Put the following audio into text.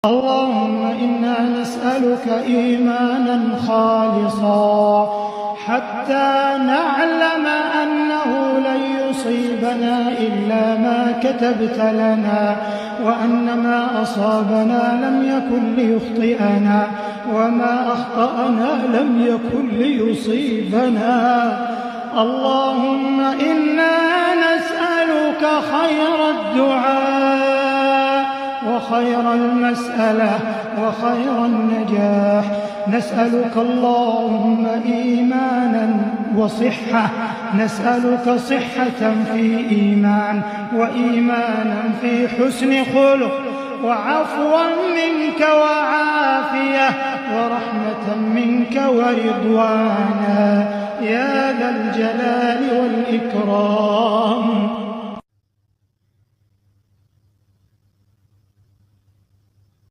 اللهم إنا نسألك إيمانا خالصا حتى نعلم أنه لن يصيبنا إلا ما كتبت لنا، وأن ما أصابنا لم يكن ليخطئنا، وما أخطأنا لم يكن ليصيبنا. اللهم إنا نسألك خير الدعاء وخير المسألة وخير النجاح. نسألك اللهم إيمانا وصحة، نسألك صحة في إيمان، وإيمانا في حسن خلق، وعفوا منك وعافية، ورحمة منك ورضوانا يا ذا الجلال والإكرام.